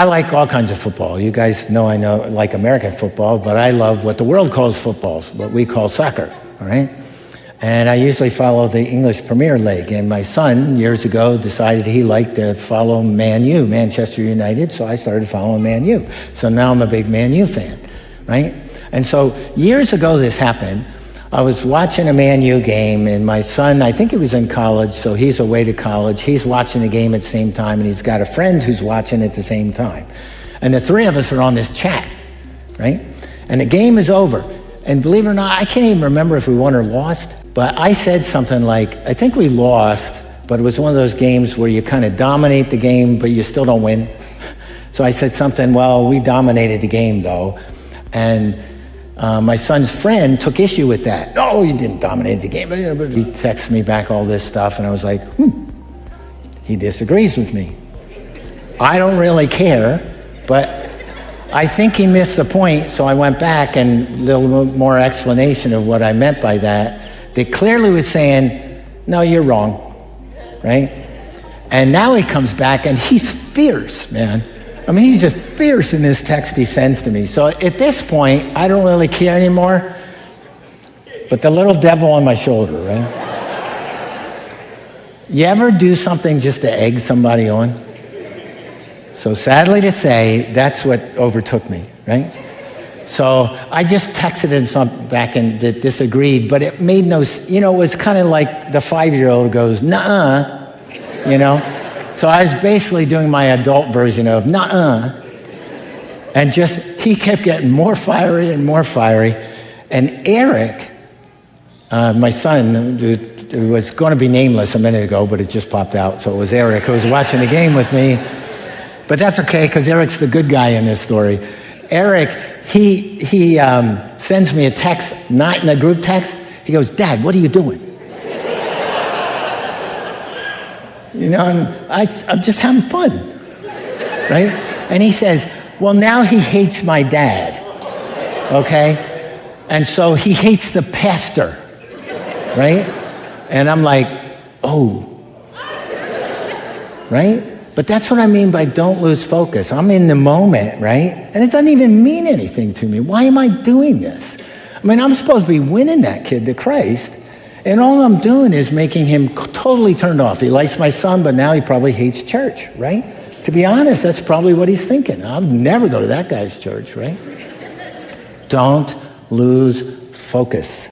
I like all kinds of football. You guys know I like American football, but I love what the world calls football, what we call soccer, all right? And I usually follow the English Premier League. And my son, years ago, decided he liked to follow Man U, Manchester United, so I started following Man U. So now I'm a big Man U fan, right? And so years ago this happened. I was watching a Man U game, and my son, I think he was in college, so he's away to college. He's watching the game at the same time, and he's got a friend who's watching at the same time. And the three of us are on this chat, right? And the game is over. And believe it or not, I can't even remember if we won or lost, but I said something like, I think we lost, but it was one of those games where you kind of dominate the game, but you still don't win. So I said something, well, we dominated the game, though. And my son's friend took issue with that. Oh, you didn't dominate the game. He texted me back all this stuff, and I was like, he disagrees with me. I don't really care, but I think he missed the point, so I went back and a little more explanation of what I meant by that. They clearly was saying, no, you're wrong, right? And now he comes back, and he's fierce, man. I mean, he's just fierce in this text he sends to me. So at this point, I don't really care anymore. But the little devil on my shoulder, right? You ever do something just to egg somebody on? So sadly to say, that's what overtook me, right? So I just texted him something back and that disagreed, but it made no, it was kind of like the 5-year-old goes, nuh-uh, So I was basically doing my adult version of nuh-uh. And he kept getting more fiery and more fiery. And Eric, my son, who was going to be nameless a minute ago, but it just popped out. So it was Eric who was watching the game with me. But that's okay, because Eric's the good guy in this story. Eric, he sends me a text, not in a group text. He goes, Dad, what are you doing? And I'm just having fun, right? And he says, well, now he hates my dad, okay? And so he hates the pastor, right? And I'm like, oh, right? But that's what I mean by don't lose focus. I'm in the moment, right? And it doesn't even mean anything to me. Why am I doing this? I mean, I'm supposed to be winning that kid to Christ. And all I'm doing is making him totally turned off. He likes my son, but now he probably hates church, right? To be honest, that's probably what he's thinking. I'll never go to that guy's church, right? Don't lose focus.